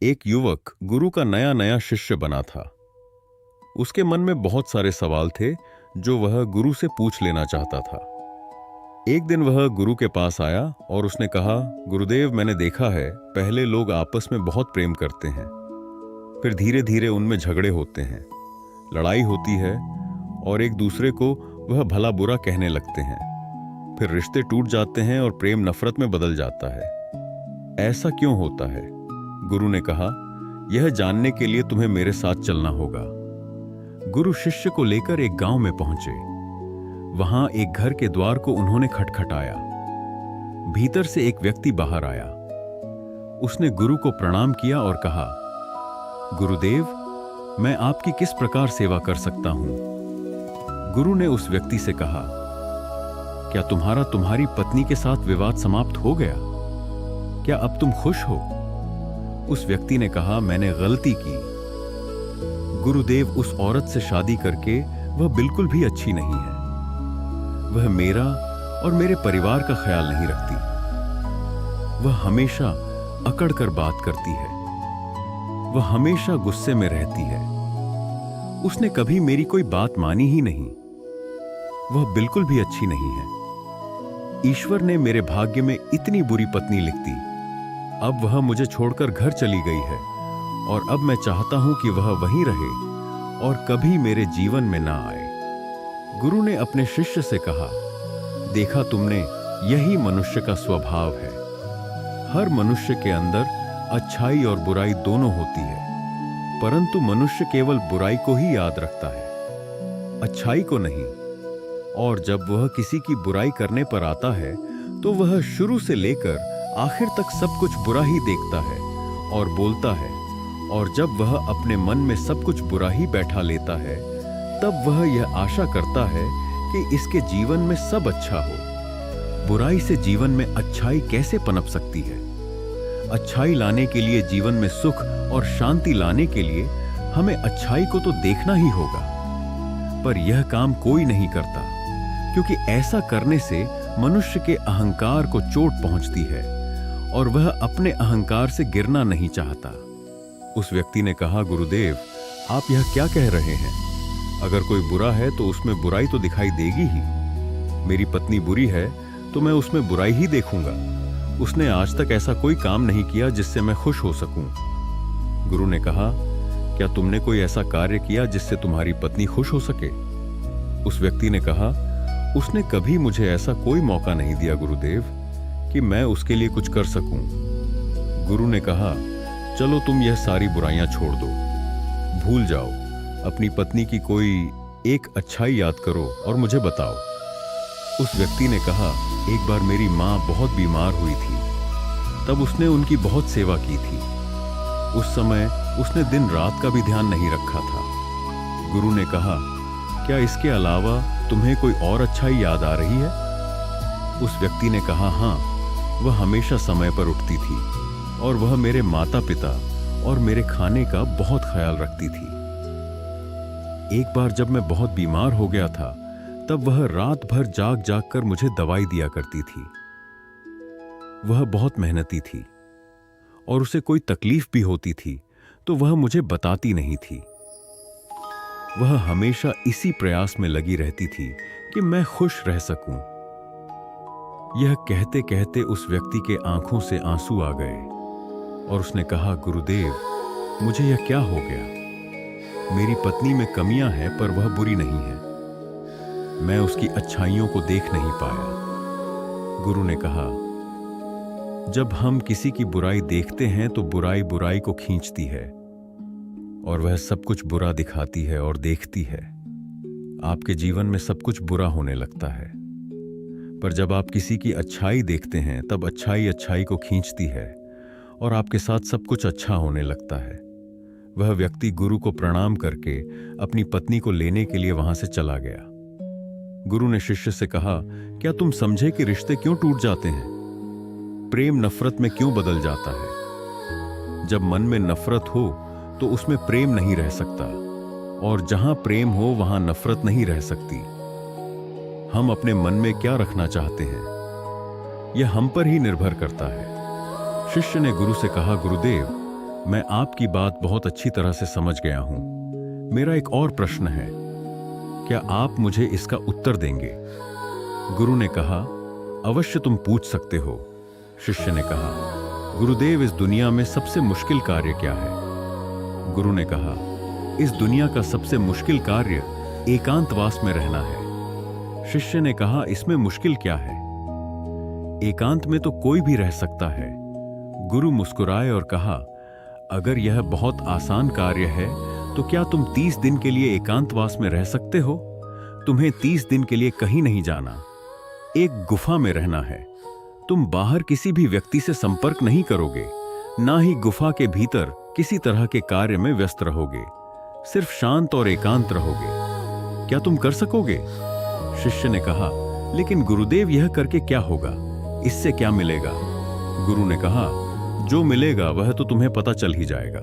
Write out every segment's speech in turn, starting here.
एक युवक गुरु का नया नया शिष्य बना था। उसके मन में बहुत सारे सवाल थे जो वह गुरु से पूछ लेना चाहता था। एक दिन वह गुरु के पास आया और उसने कहा, गुरुदेव, मैंने देखा है पहले लोग आपस में बहुत प्रेम करते हैं, फिर धीरे धीरे उनमें झगड़े होते हैं, लड़ाई होती है और एक दूसरे को वह भला बुरा कहने लगते हैं। फिर रिश्ते टूट जाते हैं और प्रेम नफरत में बदल जाता है। ऐसा क्यों होता है? गुरु ने कहा, यह जानने के लिए तुम्हें मेरे साथ चलना होगा। गुरु शिष्य को लेकर एक गांव में पहुंचे। वहां एक घर के द्वार को उन्होंने खटखटाया। भीतर से एक व्यक्ति बाहर आया। उसने गुरु को प्रणाम किया और कहा, गुरुदेव, मैं आपकी किस प्रकार सेवा कर सकता हूं? गुरु ने उस व्यक्ति से कहा, क्या तुम्हारी पत्नी के साथ विवाद समाप्त हो गया? क्या अब तुम खुश हो? उस व्यक्ति ने कहा, मैंने गलती की। गुरुदेव, उस औरत से शादी करके वह बिल्कुल भी अच्छी नहीं है। वह मेरा और मेरे परिवार का ख्याल नहीं रखती। वह हमेशा अकड़ कर बात करती है। वह हमेशा गुस्से में रहती है। उसने कभी मेरी कोई बात मानी ही नहीं। वह बिल्कुल भी अच्छी नहीं है। ईश्वर ने मेरे भाग्य में इतनी बुरी पत्नी लिख दी। अब वह मुझे छोड़कर घर चली गई है और अब मैं चाहता हूं कि वह वहीं रहे और कभी मेरे जीवन में ना आए। गुरु ने अपने शिष्य से कहा, देखा तुमने, यही मनुष्य का स्वभाव है। हर मनुष्य के अंदर अच्छाई और बुराई दोनों होती है, परंतु मनुष्य केवल बुराई को ही याद रखता है, अच्छाई को नहीं। और जब वह किसी की बुराई करने पर आता है तो वह शुरू से लेकर आखिर तक सब कुछ बुरा ही देखता है और बोलता है। और जब वह अपने मन में सब कुछ बुरा ही बैठा लेता है, तब वह यह आशा करता है कि इसके जीवन में सब अच्छा हो। बुराई से जीवन में अच्छाई कैसे पनप सकती है? अच्छाई लाने के लिए, जीवन में सुख और शांति लाने के लिए हमें अच्छाई को तो देखना ही होगा। पर यह काम कोई नहीं करता, क्योंकि ऐसा करने से मनुष्य के अहंकार को चोट पहुंचती है और वह अपने अहंकार से गिरना नहीं चाहता। उस व्यक्ति ने कहा, गुरुदेव, आप यह क्या कह रहे हैं? अगर कोई बुरा है तो उसमें बुराई तो दिखाई देगी ही। मेरी पत्नी बुरी है तो मैं उसमें बुराई ही देखूंगा। उसने आज तक ऐसा कोई काम नहीं किया जिससे मैं खुश हो सकूं। गुरु ने कहा, क्या तुमने कोई ऐसा कार्य किया जिससे तुम्हारी पत्नी खुश हो सके? उस व्यक्ति ने कहा, उसने कभी मुझे ऐसा कोई मौका नहीं दिया गुरुदेव कि मैं उसके लिए कुछ कर सकूं। गुरु ने कहा, चलो तुम यह सारी बुराइयां छोड़ दो, भूल जाओ। अपनी पत्नी की कोई एक अच्छाई याद करो और मुझे बताओ। उस व्यक्ति ने कहा, एक बार मेरी माँ बहुत बीमार हुई थी, तब उसने उनकी बहुत सेवा की थी। उस समय उसने दिन रात का भी ध्यान नहीं रखा था। गुरु ने कहा, क्या इसके अलावा तुम्हें कोई और अच्छाई याद आ रही है? उस व्यक्ति ने कहा, हाँ, वह हमेशा समय पर उठती थी और वह मेरे माता पिता और मेरे खाने का बहुत ख्याल रखती थी। एक बार जब मैं बहुत बीमार हो गया था, तब वह रात भर जाग जाग कर मुझे दवाई दिया करती थी। वह बहुत मेहनती थी और उसे कोई तकलीफ भी होती थी तो वह मुझे बताती नहीं थी। वह हमेशा इसी प्रयास में लगी रहती थी कि मैं खुश रह सकूं। यह कहते कहते उस व्यक्ति के आंखों से आंसू आ गए और उसने कहा, गुरुदेव, मुझे यह क्या हो गया? मेरी पत्नी में कमियां हैं पर वह बुरी नहीं है। मैं उसकी अच्छाइयों को देख नहीं पाया। गुरु ने कहा, जब हम किसी की बुराई देखते हैं तो बुराई बुराई को खींचती है और वह सब कुछ बुरा दिखाती है और देखती है। आपके जीवन में सब कुछ बुरा होने लगता है। पर जब आप किसी की अच्छाई देखते हैं तब अच्छाई अच्छाई को खींचती है और आपके साथ सब कुछ अच्छा होने लगता है। वह व्यक्ति गुरु को प्रणाम करके अपनी पत्नी को लेने के लिए वहां से चला गया। गुरु ने शिष्य से कहा, क्या तुम समझे कि रिश्ते क्यों टूट जाते हैं? प्रेम नफरत में क्यों बदल जाता है? जब मन में नफरत हो तो उसमें प्रेम नहीं रह सकता और जहां प्रेम हो वहां नफरत नहीं रह सकती। हम अपने मन में क्या रखना चाहते हैं, यह हम पर ही निर्भर करता है। शिष्य ने गुरु से कहा, गुरुदेव, मैं आपकी बात बहुत अच्छी तरह से समझ गया हूं। मेरा एक और प्रश्न है, क्या आप मुझे इसका उत्तर देंगे? गुरु ने कहा, अवश्य तुम पूछ सकते हो। शिष्य ने कहा, गुरुदेव, इस दुनिया में सबसे मुश्किल कार्य क्या है? गुरु ने कहा, इस दुनिया का सबसे मुश्किल कार्य एकांतवास में रहना है। शिष्य ने कहा, इसमें मुश्किल क्या है? एकांत में तो कोई भी रह सकता है। गुरु मुस्कुराए और कहा, अगर यह बहुत आसान कार्य है तो क्या तुम 30 दिन के लिए एकांतवास में रह सकते हो? तुम्हें 30 दिन के लिए कहीं नहीं जाना, एक गुफा में रहना है। तुम बाहर किसी भी व्यक्ति से संपर्क नहीं करोगे, ना ही गुफा के भीतर किसी तरह के कार्य में व्यस्त रहोगे, सिर्फ शांत और एकांत रहोगे। क्या तुम कर सकोगे? शिष्य ने कहा, लेकिन गुरुदेव, यह करके क्या होगा? इससे क्या मिलेगा? गुरु ने कहा, जो मिलेगा वह तो तुम्हें पता चल ही जाएगा।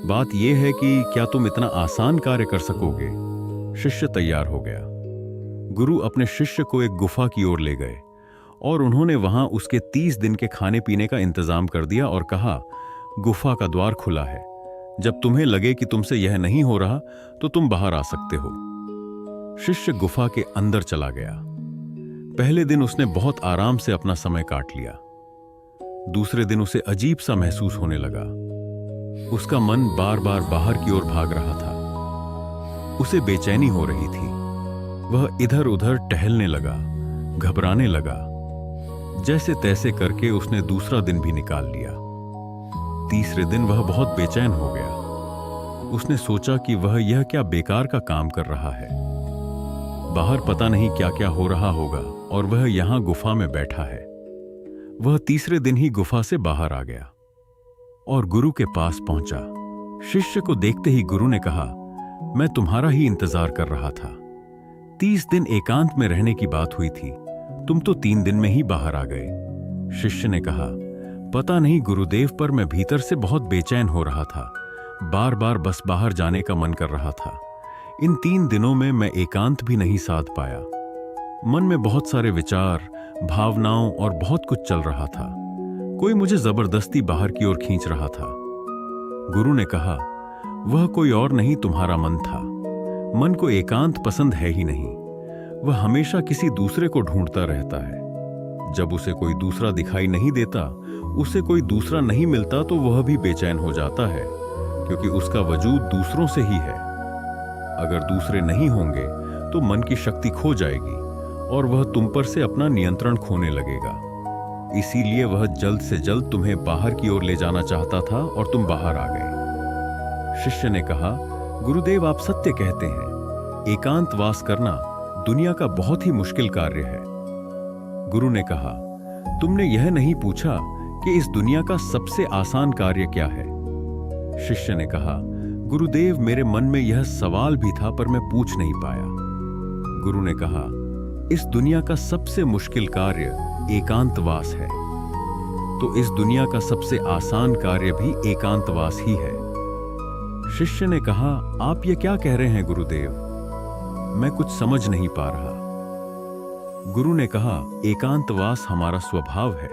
बात यह है कि क्या तुम इतना आसान कार्य कर सकोगे? शिष्य तैयार हो गया। गुरु अपने शिष्य को एक गुफा की ओर ले गए और उन्होंने वहां उसके 30 दिन के खाने पीने का इंतजाम कर दिया और कहा, गुफा का द्वार खुला है। जब तुम्हें लगे कि तुमसे यह नहीं हो रहा तो तुम बाहर आ सकते हो। शिष्य गुफा के अंदर चला गया। पहले दिन उसने बहुत आराम से अपना समय काट लिया। दूसरे दिन उसे अजीब सा महसूस होने लगा। उसका मन बार बार बाहर की ओर भाग रहा था। उसे बेचैनी हो रही थी। वह इधर उधर टहलने लगा, घबराने लगा। जैसे तैसे करके उसने दूसरा दिन भी निकाल लिया। तीसरे दिन वह बहुत बेचैन हो गया। उसने सोचा कि वह यह क्या बेकार का काम कर रहा है। बाहर पता नहीं क्या क्या हो रहा होगा और वह यहां गुफा में बैठा है। वह तीसरे दिन ही गुफा से बाहर आ गया और गुरु के पास पहुंचा। शिष्य को देखते ही गुरु ने कहा, मैं तुम्हारा ही इंतजार कर रहा था। 30 दिन एकांत में रहने की बात हुई थी, तुम तो 3 दिन में ही बाहर आ गए। शिष्य ने कहा, पता नहीं गुरुदेव, पर मैं भीतर से बहुत बेचैन हो रहा था। बार बार बस बाहर जाने का मन कर रहा था। इन 3 दिनों में मैं एकांत भी नहीं साध पाया। मन में बहुत सारे विचार, भावनाओं और बहुत कुछ चल रहा था। कोई मुझे जबरदस्ती बाहर की ओर खींच रहा था। गुरु ने कहा, वह कोई और नहीं, तुम्हारा मन था। मन को एकांत पसंद है ही नहीं। वह हमेशा किसी दूसरे को ढूंढता रहता है। जब उसे कोई दूसरा दिखाई नहीं देता, उसे कोई दूसरा नहीं मिलता तो वह भी बेचैन हो जाता है, क्योंकि उसका वजूद दूसरों से ही है। अगर दूसरे नहीं होंगे तो मन की शक्ति खो जाएगी और वह तुम पर से अपना नियंत्रण खोने लगेगा। इसीलिए वह जल्द से जल्द तुम्हें बाहर की ओर ले जाना चाहता था और तुम बाहर आ गए। शिष्य ने कहा, गुरुदेव, आप सत्य कहते हैं। एकांतवास करना दुनिया का बहुत ही मुश्किल कार्य है। गुरु ने कहा, तुमने यह नहीं पूछा कि इस दुनिया का सबसे आसान कार्य क्या है? शिष्य ने कहा, गुरुदेव, मेरे मन में यह सवाल भी था पर मैं पूछ नहीं पाया। गुरु ने कहा, इस दुनिया का सबसे मुश्किल कार्य एकांतवास है, तो इस दुनिया का सबसे आसान कार्य भी एकांतवास ही है। शिष्य ने कहा, आप ये क्या कह रहे हैं गुरुदेव? मैं कुछ समझ नहीं पा रहा। गुरु ने कहा, एकांतवास हमारा स्वभाव है।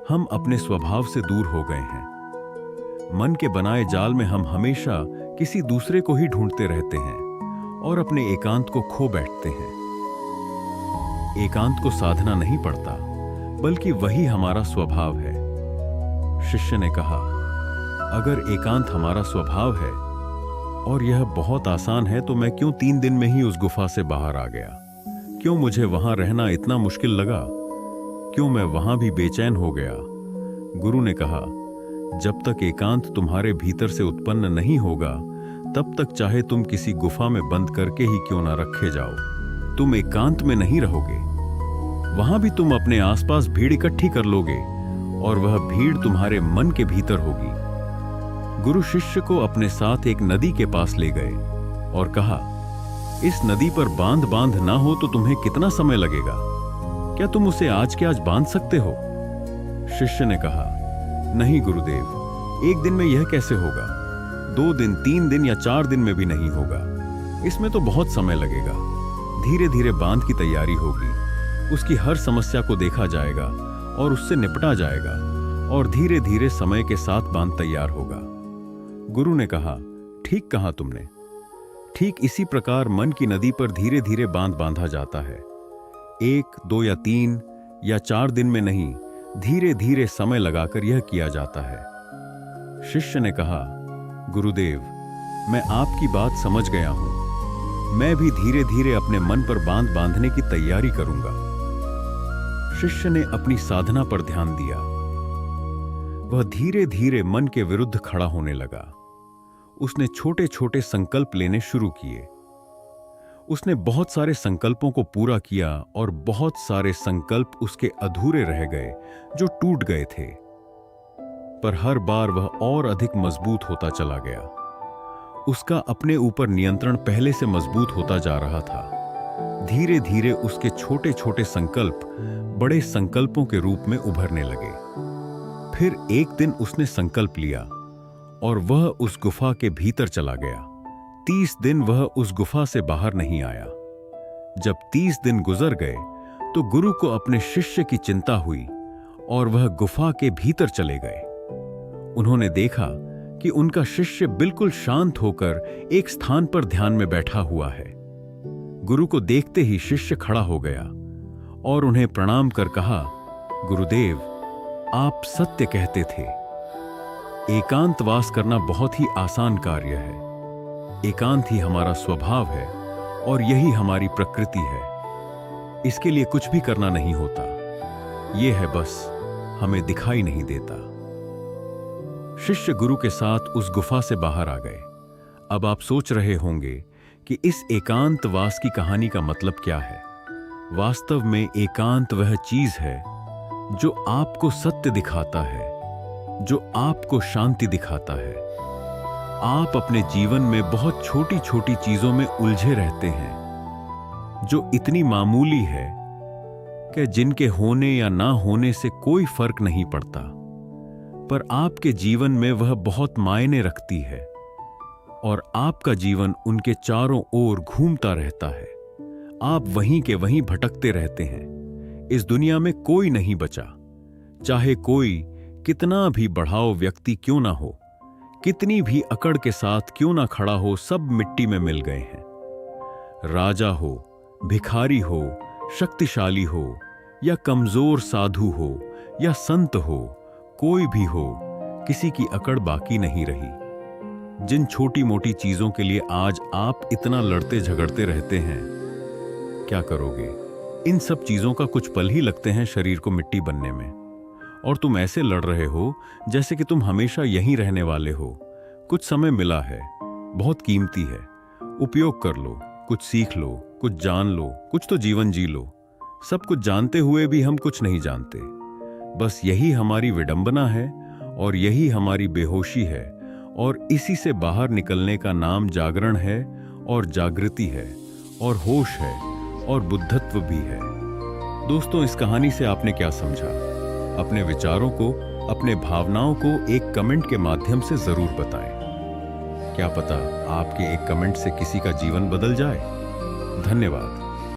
हम अपने स्वभाव से दूर हो गए हैं। मन के बनाए जाल में हम हमेशा किसी दूसरे को ही ढूंढते रहते हैं और अपने एकांत को खो बैठते हैं। एकांत को साधना नहीं पड़ता, बल्कि वही हमारा स्वभाव है। शिष्य ने कहा, अगर एकांत हमारा स्वभाव है और यह बहुत आसान है तो मैं क्यों 3 दिन में ही उस गुफा से बाहर आ गया? क्यों मुझे वहां रहना इतना मुश्किल लगा? क्यों मैं वहां भी बेचैन हो गया? गुरु ने कहा, जब तक एकांत तुम्हारे भीतर से उत्पन्न नहीं होगा, तब तक चाहे तुम किसी गुफा में बंद करके ही क्यों ना रखे जाओ, तुम एकांत में नहीं रहोगे। वहां भी तुम अपने आसपास भीड़ इकट्ठी कर लोगे और वह भीड़ तुम्हारे मन के भीतर होगी। गुरु शिष्य को अपने साथ एक नदी के पास ले गए और कहा, इस नदी पर बांध ना हो तो तुम्हें कितना समय लगेगा? क्या तुम उसे आज के आज बांध सकते हो? शिष्य ने कहा, नहीं गुरुदेव, 1 दिन में यह कैसे होगा? 2 दिन, 3 दिन या 4 दिन में भी नहीं होगा। इसमें तो बहुत समय लगेगा। धीरे धीरे बांध की तैयारी होगी, उसकी हर समस्या को देखा जाएगा और उससे निपटा जाएगा और धीरे धीरे समय के साथ बांध तैयार होगा। गुरु ने कहा, ठीक कहा तुमने। ठीक इसी प्रकार मन की नदी पर धीरे धीरे बांध बांधा जाता है। 1, 2 या 3 या 4 दिन में नहीं, धीरे धीरे समय लगाकर यह किया जाता है। शिष्य ने कहा, गुरुदेव, मैं आपकी बात समझ गया हूं। मैं भी धीरे धीरे अपने मन पर बांध बांधने की तैयारी करूंगा। शिष्य ने अपनी साधना पर ध्यान दिया। वह धीरे धीरे मन के विरुद्ध खड़ा होने लगा। उसने छोटे छोटे संकल्प लेने शुरू किए। उसने बहुत सारे संकल्पों को पूरा किया और बहुत सारे संकल्प उसके अधूरे रह गए जो टूट गए थे। पर हर बार वह और अधिक मजबूत होता चला गया। उसका अपने ऊपर नियंत्रण पहले से मजबूत होता जा रहा था। धीरे धीरे उसके छोटे छोटे संकल्प बड़े संकल्पों के रूप में उभरने लगे। फिर एक दिन उसने संकल्प लिया और वह उस गुफा के भीतर चला गया। 30 दिन वह उस गुफा से बाहर नहीं आया। जब 30 दिन गुजर गए तो गुरु को अपने शिष्य की चिंता हुई और वह गुफा के भीतर चले गए। उन्होंने देखा कि उनका शिष्य बिल्कुल शांत होकर एक स्थान पर ध्यान में बैठा हुआ है। गुरु को देखते ही शिष्य खड़ा हो गया और उन्हें प्रणाम कर कहा, गुरुदेव, आप सत्य कहते थे। एकांतवास करना बहुत ही आसान कार्य है। एकांत ही हमारा स्वभाव है और यही हमारी प्रकृति है। इसके लिए कुछ भी करना नहीं होता। यह है, बस हमें दिखाई नहीं देता। शिष्य गुरु के साथ उस गुफा से बाहर आ गए। अब आप सोच रहे होंगे कि इस एकांतवास की कहानी का मतलब क्या है। वास्तव में एकांत वह चीज है जो आपको सत्य दिखाता है, जो आपको शांति दिखाता है। आप अपने जीवन में बहुत छोटी छोटी चीजों में उलझे रहते हैं जो इतनी मामूली है कि जिनके होने या ना होने से कोई फर्क नहीं पड़ता, पर आपके जीवन में वह बहुत मायने रखती है और आपका जीवन उनके चारों ओर घूमता रहता है। आप वहीं के वहीं भटकते रहते हैं। इस दुनिया में कोई नहीं बचा, चाहे कोई कितना भी बढ़ाओ व्यक्ति क्यों ना हो, कितनी भी अकड़ के साथ क्यों ना खड़ा हो, सब मिट्टी में मिल गए हैं। राजा हो, भिखारी हो, शक्तिशाली हो या कमजोर साधु हो या संत हो, कोई भी हो, किसी की अकड़ बाकी नहीं रही। जिन छोटी मोटी चीजों के लिए आज आप इतना लड़ते झगड़ते रहते हैं, क्या करोगे? इन सब चीजों का कुछ पल ही लगते हैं शरीर को मिट्टी बनने में, और तुम ऐसे लड़ रहे हो जैसे कि तुम हमेशा यहीं रहने वाले हो। कुछ समय मिला है, बहुत कीमती है, उपयोग कर लो, कुछ सीख लो, कुछ जान लो, कुछ तो जीवन जी लो। सब कुछ जानते हुए भी हम कुछ नहीं जानते। बस यही हमारी विडंबना है और यही हमारी बेहोशी है, और इसी से बाहर निकलने का नाम जागरण है और जागृति है और होश है और बुद्धत्व भी है। दोस्तों, इस कहानी से आपने क्या समझा? अपने विचारों को, अपने भावनाओं को एक कमेंट के माध्यम से जरूर बताएं। क्या पता आपके एक कमेंट से किसी का जीवन बदल जाए। धन्यवाद।